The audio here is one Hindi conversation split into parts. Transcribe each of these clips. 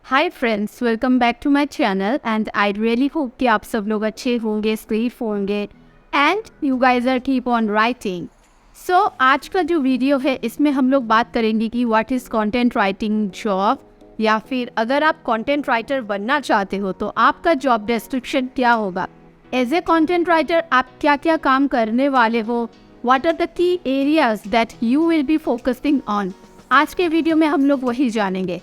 Hi friends, welcome back to my channel and I really hope कि आप सब लोग अच्छे होंगे, सेफ होंगे and you guys are keep on writing. So आज का जो वीडियो है इसमें हम लोग बात करेंगे कि what is content writing job, या फिर अगर आप कंटेंट राइटर बनना चाहते हो तो आपका जॉब डिस्क्रिप्शन क्या होगा। एज ए कंटेंट राइटर आप क्या क्या काम करने वाले हो, what are the key areas that you will be focusing on. आज के वीडियो में हम लोग वही जानेंगे।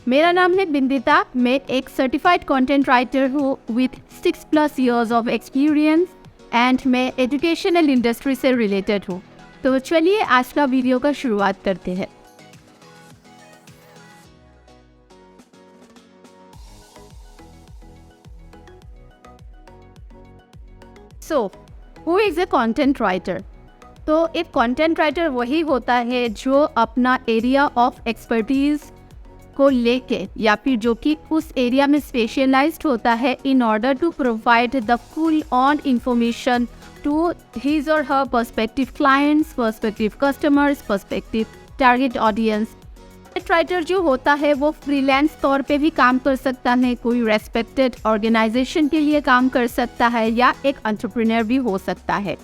मेरा नाम है बिंदिता, मैं एक सर्टिफाइड कंटेंट राइटर हूँ with 6+ years of experience and मैं एजुकेशनल इंडस्ट्री से रिलेटेड हूँ। तो चलिए आज का वीडियो का शुरुआत करते हैं। So who is a content writer? तो एक कंटेंट राइटर वही होता है जो अपना एरिया ऑफ एक्सपर्टीज़ को लेके या फिर जो कि उस एरिया में स्पेशलाइज्ड होता है in order to provide the full on information to his or her perspective clients, perspective customers, perspective target audience. Content writer जो होता है वो फ्रीलांस तौर पे भी काम कर सकता है, कोई रेस्पेक्टेड ऑर्गेनाइजेशन के लिए काम कर सकता है या एक एंटरप्रेन्योर भी हो सकता है।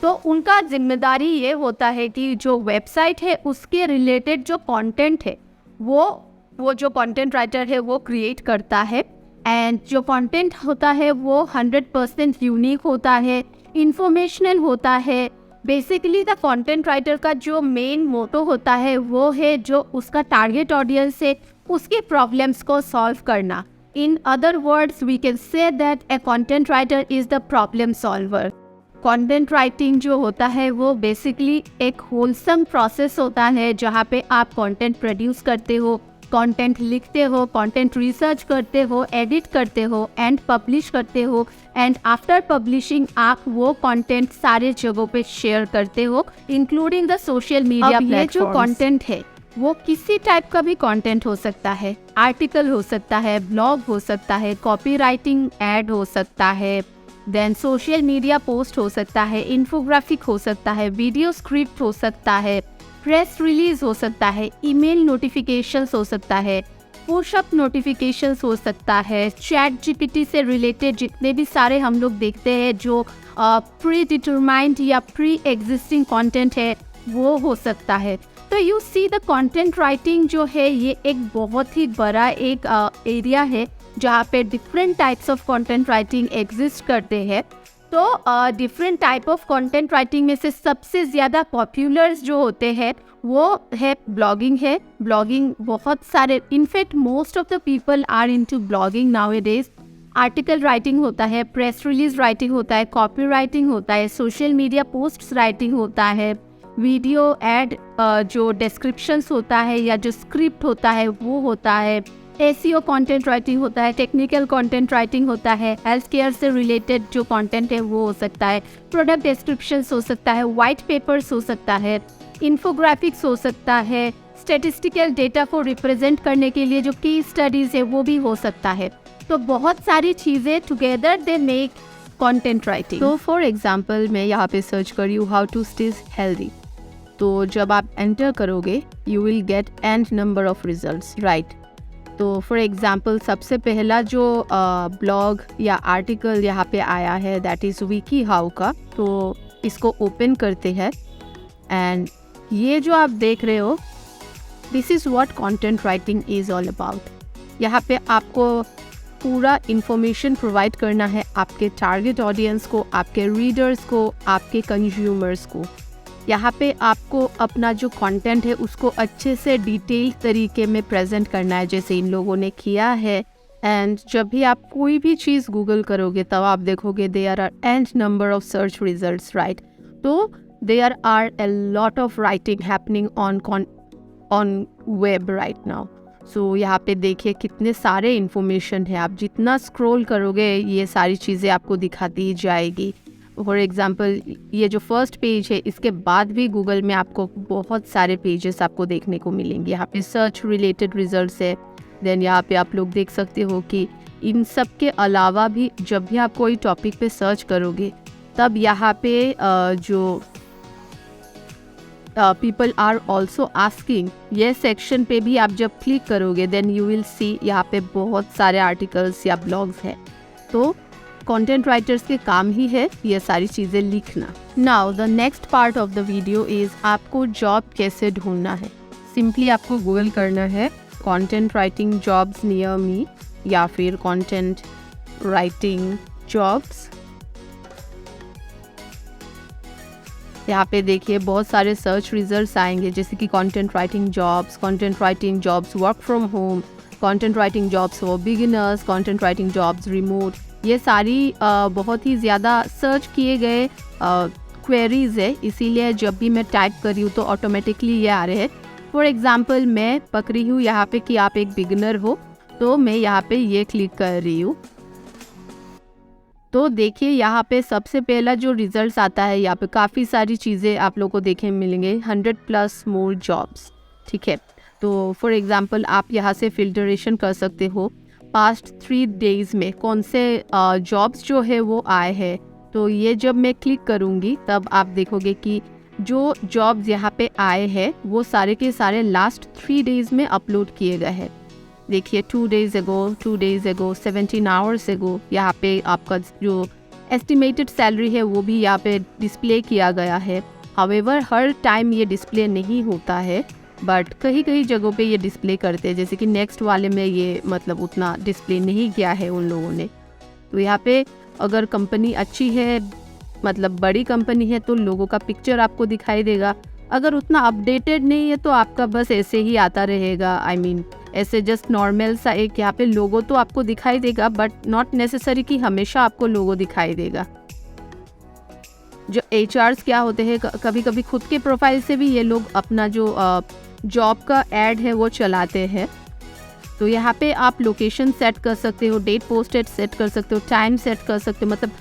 तो उनका जिम्मेदारी ये होता है कि जो वेबसाइट है उसके रिलेटेड जो कंटेंट है वो जो कंटेंट राइटर है वो क्रिएट करता है एंड जो कंटेंट होता है वो 100% यूनिक होता है, इंफॉर्मेशनल होता है। बेसिकली द कंटेंट राइटर का जो मेन मोटो होता है वो है जो उसका टारगेट ऑडियंस है उसके प्रॉब्लम्स को सॉल्व करना। In other words we can say that a content writer is the problem solver. Content writing जो होता है वो बेसिकली एक होलसम प्रोसेस होता है जहाँ पे आप कंटेंट प्रोड्यूस करते हो, कंटेंट लिखते हो, कंटेंट रिसर्च करते हो, एडिट करते हो एंड पब्लिश करते हो एंड आफ्टर पब्लिशिंग आप वो कंटेंट सारे जगहों पे शेयर करते हो including the social media platforms. ये जो कंटेंट है वो किसी टाइप का भी कंटेंट हो सकता है, आर्टिकल हो सकता है, ब्लॉग हो सकता है, कॉपी राइटिंग एड हो सकता है, देन सोशल मीडिया पोस्ट हो सकता है, इन्फोग्राफिक हो सकता है, वीडियो स्क्रिप्ट हो सकता है, प्रेस रिलीज हो सकता है, ईमेल नोटिफिकेशंस हो सकता है, पुशअप नोटिफिकेशंस हो सकता है, चैट जीपीटी से रिलेटेड जितने भी सारे हम लोग देखते हैं जो प्री डिटरमाइंड या प्री एग्जिस्टिंग कंटेंट है वो हो सकता है। तो you see the content writing जो है ये एक बहुत ही बड़ा एक एरिया है जहाँ पे different types of content writing exist करते हैं। तो different type of content writing में से सबसे ज़्यादा पॉपुलर्स जो होते हैं वो है ब्लॉगिंग है। ब्लॉगिंग बहुत सारे, in fact most of the people are into blogging nowadays. Article writing होता है, प्रेस रिलीज राइटिंग होता है, कॉपी राइटिंग होता है, सोशल मीडिया पोस्ट्स राइटिंग होता है, वीडियो एड जो डिस्क्रिप्शंस होता है या जो स्क्रिप्ट होता है वो होता है, एसईओ कंटेंट राइटिंग होता है, टेक्निकल कंटेंट राइटिंग होता है, हेल्थ केयर से रिलेटेड जो कंटेंट है वो हो सकता है, प्रोडक्ट डिस्क्रिप्शंस हो सकता है, वाइट पेपर्स हो सकता है, इन्फोग्राफिक्स हो सकता है, स्टैटिस्टिकल डेटा को रिप्रेजेंट करने के लिए जो की स्टडीज़ है वो भी हो सकता है। तो बहुत सारी चीज़ें together they make content writing. तो फॉर एग्जाम्पल मैं यहाँ पे सर्च कर रही हूँ हाउ टू स्टे हेल्दी। तो जब आप एंटर करोगे you will get and number of results, right. तो फॉर एग्ज़ाम्पल सबसे पहला जो ब्लॉग या आर्टिकल यहाँ पे आया है दैट इज़ विकी हाउ का। तो इसको ओपन करते हैं एंड ये जो आप देख रहे हो this is what content writing is all about. यहाँ पे आपको पूरा इंफॉर्मेशन प्रोवाइड करना है आपके टारगेट ऑडियंस को, आपके रीडर्स को, आपके कंज्यूमर्स को। यहाँ पे आपको अपना जो कंटेंट है उसको अच्छे से डिटेल तरीके में प्रेजेंट करना है जैसे इन लोगों ने किया है। एंड जब भी आप कोई भी चीज़ गूगल करोगे तब आप देखोगे there are and number of search results, right. तो there are a lot of writing happening on web right now. So यहाँ पे देखिए कितने सारे इन्फॉर्मेशन है, आप जितना स्क्रॉल करोगे ये सारी चीज़ें आपको दिखाती जाएगी। फॉर एग्ज़ाम्पल ये जो फर्स्ट पेज है इसके बाद भी गूगल में आपको बहुत सारे पेजेस आपको देखने को मिलेंगे। यहाँ पे सर्च रिलेटेड रिजल्ट्स है, देन यहाँ पे आप लोग देख सकते हो कि इन सब के अलावा भी जब भी आप कोई टॉपिक पे सर्च करोगे तब यहाँ पे जो पीपल आर ऑल्सो आस्किंग, ये सेक्शन पे भी आप जब क्लिक करोगे देन यू विल सी यहाँ पे बहुत सारे आर्टिकल्स या ब्लॉग्स हैं। तो कंटेंट राइटर्स के काम ही है ये सारी चीज़ें लिखना। Now the next part of the video is आपको जॉब कैसे ढूंढना है। सिंपली आपको गूगल करना है content writing jobs near me या फिर कंटेंट राइटिंग जॉब्स। यहाँ पे देखिए बहुत सारे सर्च रिजल्ट्स आएंगे जैसे कि content writing jobs work from home, content writing jobs for beginners, content writing jobs remote. ये सारी बहुत ही ज़्यादा सर्च किए गए क्वेरीज है, इसीलिए जब भी मैं टाइप कर रही हूँ तो ऑटोमेटिकली ये आ रहे हैं। फॉर एग्जांपल मैं पकड़ी हूँ यहाँ पे कि आप एक बिगिनर हो, तो मैं यहाँ पे ये क्लिक कर रही हूँ। तो देखिए यहाँ पे सबसे पहला जो रिजल्ट्स आता है, यहाँ पे काफ़ी सारी चीज़ें आप लोगों को देखने मिलेंगे, 100+ मोर जॉब्स। ठीक है, तो फॉर एग्जांपल आप यहाँ से फिल्टरेशन कर सकते हो पास्ट 3 डेज़ में कौन से जॉब्स जो है वो आए हैं। तो ये जब मैं क्लिक करूँगी तब आप देखोगे कि जो जॉब्स यहाँ पे आए हैं वो सारे के सारे लास्ट 3 डेज़ में अपलोड किए गए हैं। देखिए 2 days ago, 17 hours ago, यहाँ पे आपका जो एस्टिमेटेड सैलरी है वो भी यहाँ पे डिस्प्ले किया गया है। हावेवर हर टाइम ये डिस्प्ले नहीं होता है, बट कहीं कहीं जगहों पे ये डिस्प्ले करते हैं, जैसे कि नेक्स्ट वाले में ये मतलब उतना डिस्प्ले नहीं किया है उन लोगों ने। तो यहाँ पे अगर कंपनी अच्छी है, मतलब बड़ी कंपनी है, तो लोगों का पिक्चर आपको दिखाई देगा। अगर उतना अपडेटेड नहीं है तो आपका बस ऐसे ही आता रहेगा, I mean, ऐसे जस्ट नॉर्मल सा एक यहाँ पे लोगो तो आपको दिखाई देगा, बट नॉट नेसेसरी कि हमेशा आपको लोगो दिखाई देगा। जो HRs क्या होते हैं, कभी कभी खुद के प्रोफाइल से भी ये लोग अपना जो जॉब का एड है वो चलाते हैं। तो यहाँ पे आप लोकेशन सेट कर सकते हो, डेट पोस्टेड सेट कर सकते हो, टाइम सेट कर सकते हो, मतलब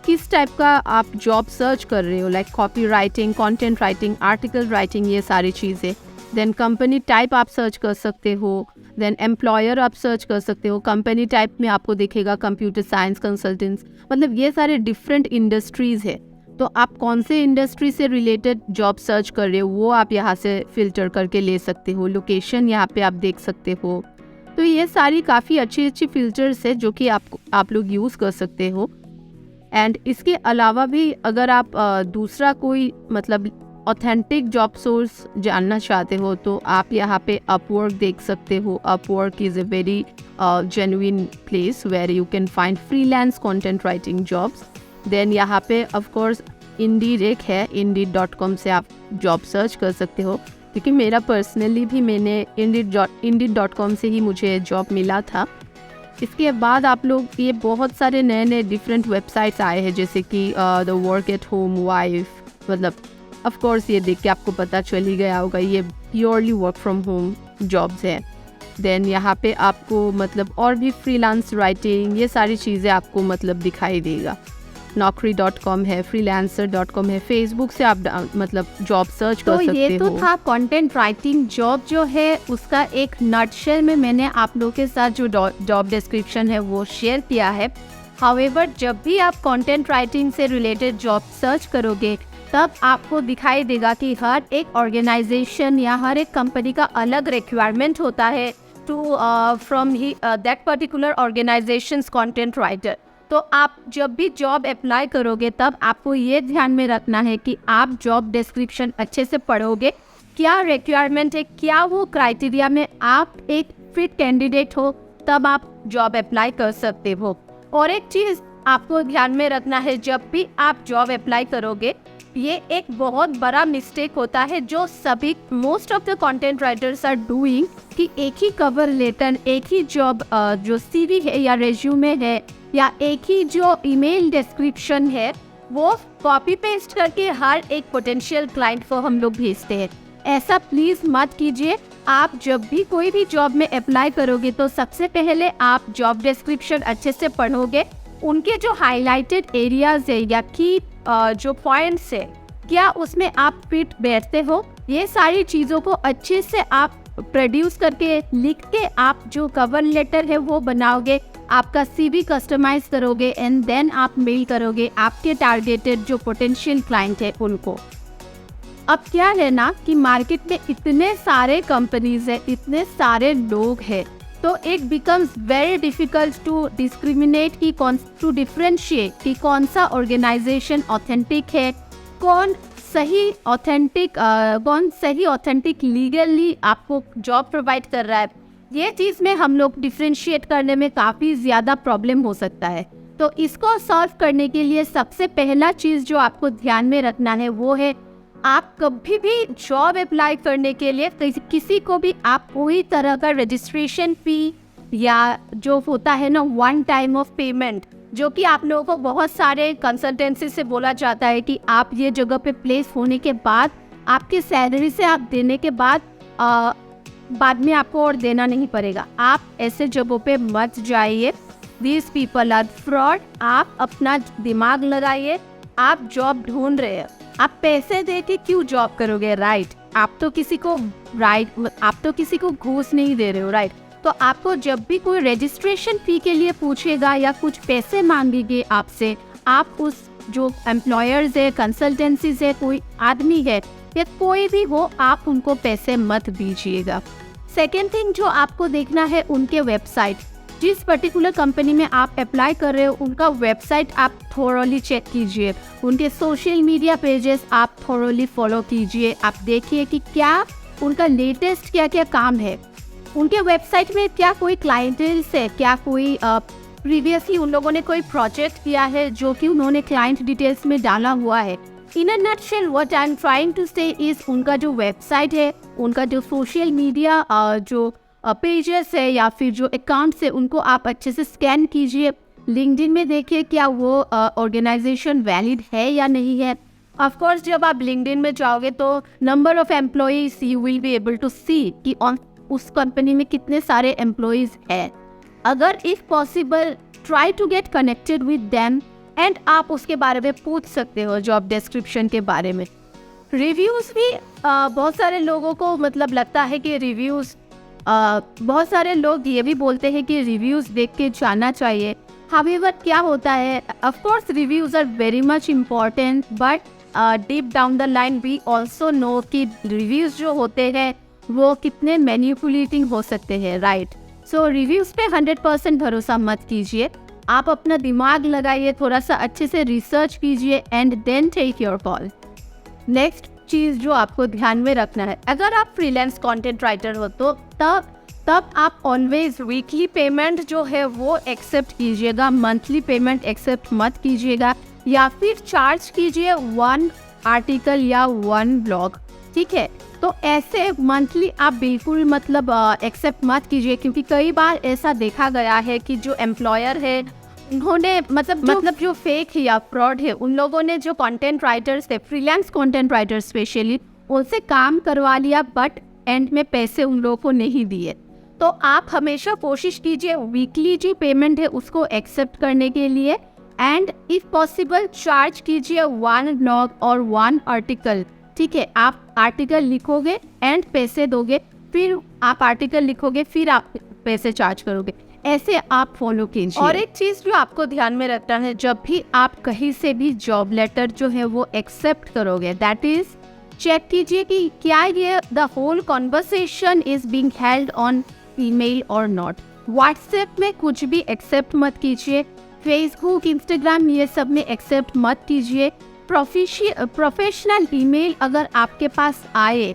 किस टाइप का आप जॉब सर्च कर रहे हो, like copy writing, content writing, article writing, ये सारी चीज़ें। देन कंपनी टाइप आप सर्च कर सकते हो, देन एम्प्लॉयर आप सर्च कर सकते हो। कंपनी टाइप में आपको दिखेगा कंप्यूटर साइंस कंसल्टेंट्स, मतलब ये सारे डिफरेंट इंडस्ट्रीज़ है। तो आप कौन से इंडस्ट्री से रिलेटेड जॉब सर्च कर रहे हो वो आप यहाँ से फ़िल्टर करके ले सकते हो। लोकेशन यहाँ पे आप देख सकते हो। तो ये सारी काफ़ी अच्छी अच्छी फ़िल्टर्स है जो कि आप लोग यूज़ कर सकते हो। एंड इसके अलावा भी अगर आप दूसरा कोई मतलब ऑथेंटिक जॉब सोर्स जानना चाहते हो तो आप यहाँ पे अपवर्क देख सकते हो। Upwork is a very genuine place where you can find freelance content writing jobs. Then यहाँ पे ऑफ कोर्स इंडीड एक है, indeed.com से आप जॉब सर्च कर सकते हो, क्योंकि मेरा पर्सनली भी मैंने indeed.com से ही मुझे जॉब मिला था। इसके बाद आप लोग ये बहुत सारे नए नए डिफरेंट वेबसाइट्स आए हैं जैसे कि the work at home wife, मतलब ऑफ कोर्स ये देख के आपको पता चल ही गया होगा ये purely work from home jobs हैं। देन यहाँ पे आपको मतलब और भी फ्रीलांस राइटिंग ये सारी चीज़ें आपको मतलब दिखाई देगा। naukri.com है, freelancer.com है, फेसबुक से आप मतलब जॉब सर्च कर सकते हो। ये तो था कंटेंट राइटिंग जॉब जो है उसका एक नटशेल में मैंने आप लोगों के साथ जो जॉब डिस्क्रिप्शन है वो शेयर किया है। हाउएवर जब भी आप कंटेंट राइटिंग से रिलेटेड जॉब सर्च करोगे तब आपको दिखाई देगा कि हर एक ऑर्गेनाइजेशन या हर एक कंपनी का अलग रिक्वायरमेंट होता है to from that particular organisations content writer. तो आप जब भी जॉब अप्लाई करोगे तब आपको ये ध्यान में रखना है कि आप जॉब डिस्क्रिप्शन अच्छे से पढ़ोगे, क्या रिक्वायरमेंट है, क्या वो क्राइटेरिया में आप एक फिट कैंडिडेट हो, तब आप जॉब अप्लाई कर सकते हो। और एक चीज़ आपको ध्यान में रखना है, जब भी आप जॉब अप्लाई करोगे ये एक बहुत बड़ा मिस्टेक होता है जो सभी most of the content writers are doing, कि एक ही कवर लेटर, एक ही जॉब जो CV है या रेज्यूमे है या एक ही जो ईमेल डिस्क्रिप्शन है वो कॉपी पेस्ट करके हर एक पोटेंशियल क्लाइंट को हम लोग भेजते हैं। ऐसा प्लीज़ मत कीजिए। आप जब भी कोई भी जॉब में अप्लाई करोगे तो सबसे पहले आप जॉब डिस्क्रिप्शन अच्छे से पढ़ोगे, उनके जो हाईलाइटेड एरियाज है या की जो पॉइंट्स है क्या उसमें आप फिट बैठते हो, ये सारी चीज़ों को अच्छे से आप प्रोड्यूस करके लिख के आप जो कवर लेटर है वो बनाओगे, आपका CV कस्टमाइज करोगे एंड देन आप मेल करोगे आपके टारगेटेड जो पोटेंशियल क्लाइंट है उनको। अब क्या है ना कि मार्केट में इतने सारे कंपनीज है, इतने सारे लोग हैं, तो it becomes very difficult to discriminate to differentiate कि कौन सा ऑर्गेनाइजेशन ऑथेंटिक है, कौन सही ऑथेंटिक लीगली आपको जॉब प्रोवाइड कर रहा है। ये चीज़ में हम लोग डिफरेंशिएट करने में काफ़ी ज़्यादा प्रॉब्लम हो सकता है। तो इसको सॉल्व करने के लिए सबसे पहला चीज़ जो आपको ध्यान में रखना है वो है, आप कभी भी जॉब अप्लाई करने के लिए किसी को भी आप कोई तरह का रजिस्ट्रेशन फ़ी या जो होता है ना वन टाइम ऑफ पेमेंट, जो कि आप लोगों को बहुत सारे कंसल्टेंसी से बोला जाता है कि आप ये जगह पे प्लेस होने के बाद आपकी सैलरी से आप देने के बाद में आपको और देना नहीं पड़ेगा। आप ऐसे जगहों पे मत जाइए, दीज पीपल आर फ्रॉड। आप अपना दिमाग लगाइए, आप जॉब ढूंढ रहे हैं, आप पैसे दे के क्यों जॉब करोगे, राइट? आप तो किसी को घूस नहीं दे रहे हो, राइट? तो आपको जब भी कोई रजिस्ट्रेशन फ़ी के लिए पूछेगा या कुछ पैसे मांगेंगे आपसे, आप उस जो एम्प्लॉयर्स है, कंसल्टेंसीज है, कोई आदमी है या कोई भी हो, आप उनको पैसे मत दीजिएगा। सेकेंड थिंग जो आपको देखना है, उनके वेबसाइट, जिस पर्टिकुलर कंपनी में आप अप्लाई कर रहे हो उनका वेबसाइट आप थोरोली चेक कीजिए, उनके सोशल मीडिया पेजेस आप थोरोली फॉलो कीजिए, आप देखिए कि क्या उनका लेटेस्ट क्या क्या काम है, उनके वेबसाइट में क्या कोई क्लाइंटेल्स है, क्या कोई प्रीवियसली उन लोगों ने कोई प्रोजेक्ट किया है जो कि उन्होंने क्लाइंट डिटेल्स में डाला हुआ है। In a nutshell what I am trying to say is, उनका जो वेबसाइट है, उनका जो सोशल मीडिया जो पेजेस है या फिर जो अकाउंट्स है, उनको आप अच्छे से स्कैन कीजिए। लिंक्डइन में देखिए क्या वो ऑर्गेनाइजेशन वैलिड है या नहीं है। ऑफ कोर्स जब आप लिंक्डइन में जाओगे तो number of employees you will be able to see कि उस कंपनी में कितने सारे एम्प्लॉयज हैं। अगर if possible try to get connected with them and आप उसके बारे में पूछ सकते हो जॉब डिस्क्रिप्शन के बारे में। रिव्यूज़ भी बहुत सारे लोगों को मतलब लगता है कि रिव्यूज़ बहुत सारे लोग ये भी बोलते हैं कि रिव्यूज़ देख के जाना चाहिए। हाउएवर क्या होता है, of course reviews are very much important, but deep down the line we also know कि रिव्यूज़ जो होते हैं वो कितने मैनिपुलेटिंग हो सकते हैं, राइट? सो रिव्यूज़ पे 100% भरोसा मत कीजिए, आप अपना दिमाग लगाइए, थोड़ा सा अच्छे से रिसर्च कीजिए and then take your call. Next चीज़ जो आपको ध्यान में रखना है, अगर आप फ्रीलांस कंटेंट राइटर हो तो तब आप ऑलवेज वीकली पेमेंट जो है वो एक्सेप्ट कीजिएगा, मंथली पेमेंट एक्सेप्ट मत कीजिएगा, या फिर चार्ज कीजिए 1 आर्टिकल या 1 ब्लॉग, ठीक है? तो ऐसे मंथली आप बिल्कुल मतलब एक्सेप्ट मत कीजिए, क्योंकि कई बार ऐसा देखा गया है कि जो एम्प्लॉयर है उन्होंने मतलब जो फेक है या फ्रॉड है, उन लोगों ने जो कंटेंट राइटर्स थे, फ्रीलांस कंटेंट राइटर्स स्पेशली, उनसे काम करवा लिया बट एंड में पैसे उन लोगों को नहीं दिए। तो आप हमेशा कोशिश कीजिए वीकली जो पेमेंट है उसको एक्सेप्ट करने के लिए, एंड इफ पॉसिबल चार्ज कीजिए 1 ब्लॉग और 1 आर्टिकल, ठीक है? आप आर्टिकल लिखोगे एंड पैसे दोगे, फिर आप आर्टिकल लिखोगे, फिर आप पैसे चार्ज करोगे, ऐसे आप फॉलो कीजिए। और एक चीज़ जो आपको ध्यान में रखना है, जब भी आप कहीं से भी जॉब लेटर जो है वो एक्सेप्ट करोगे, दैट इज चेक कीजिए कि क्या ये the whole conversation is being held on email और नॉट। व्हाट्सएप में कुछ भी एक्सेप्ट मत कीजिए, फेसबुक, इंस्टाग्राम ये सब में एक्सेप्ट मत कीजिए। प्रोफेशनल ईमेल अगर आपके पास आए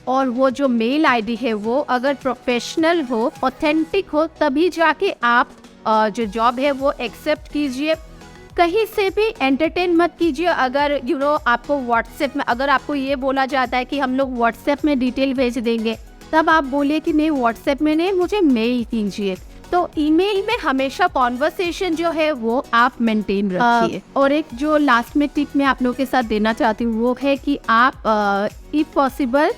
और वो जो मेल आईडी है वो अगर प्रोफेशनल हो, ऑथेंटिक हो, तभी जाके आप जो जॉब है वो एक्सेप्ट कीजिए। कहीं से भी एंटरटेन मत कीजिए। अगर आपको व्हाट्सएप में अगर आपको ये बोला जाता है कि हम लोग व्हाट्सएप में डिटेल भेज देंगे, तब आप बोलिए कि नहीं व्हाट्सएप में नहीं, मुझे मेल कीजिए। तो ईमेल में हमेशा कॉन्वर्सेशन जो है वो आप मेंटेन रखिए। और एक जो लास्ट में टिप मैं आप लोगों के साथ देना चाहती हूँ वो है कि आप इफ पॉसिबल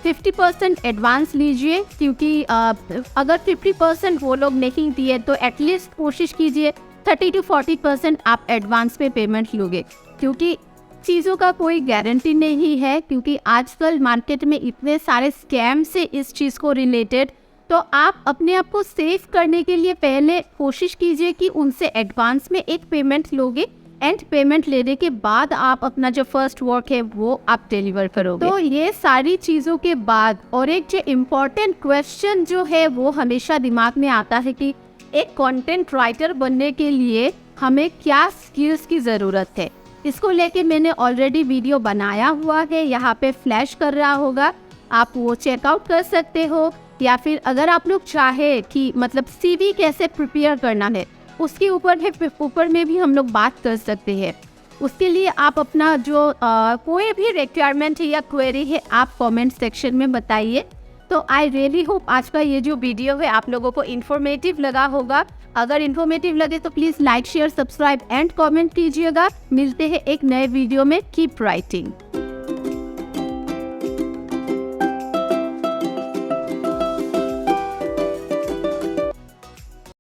50% एडवांस लीजिए, क्योंकि अगर 50% वो लोग नहीं दिए तो एटलीस्ट कोशिश कीजिए 30 to 40% आप एडवांस में पेमेंट लोगे, क्योंकि चीज़ों का कोई गारंटी नहीं है। क्योंकि आजकल मार्केट में इतने सारे स्कैम से इस चीज़ को रिलेटेड, तो आप अपने आप को सेव करने के लिए पहले कोशिश कीजिए कि उनसे एडवांस में एक पेमेंट लोगे एंड पेमेंट लेने के बाद आप अपना जो फर्स्ट वर्क है वो आप डिलीवर करोगे। तो ये सारी चीज़ों के बाद और एक जो इम्पोर्टेंट क्वेश्चन जो है वो हमेशा दिमाग में आता है कि एक कंटेंट राइटर बनने के लिए हमें क्या स्किल्स की ज़रूरत है। इसको लेके मैंने ऑलरेडी वीडियो बनाया हुआ है, यहाँ पे फ्लैश कर रहा होगा, आप वो चेकआउट कर सकते हो। या फिर अगर आप लोग चाहे कि मतलब CV कैसे प्रिपेयर करना है उसके ऊपर में भी हम लोग बात कर सकते हैं। उसके लिए आप अपना जो कोई भी रिक्वायरमेंट है या क्वेरी है आप कमेंट सेक्शन में बताइए। तो आई रियली होप आज का ये जो वीडियो है आप लोगों को इन्फॉर्मेटिव लगा होगा। अगर इन्फॉर्मेटिव लगे तो please like share subscribe and comment कीजिएगा। मिलते हैं एक नए वीडियो में। Keep writing.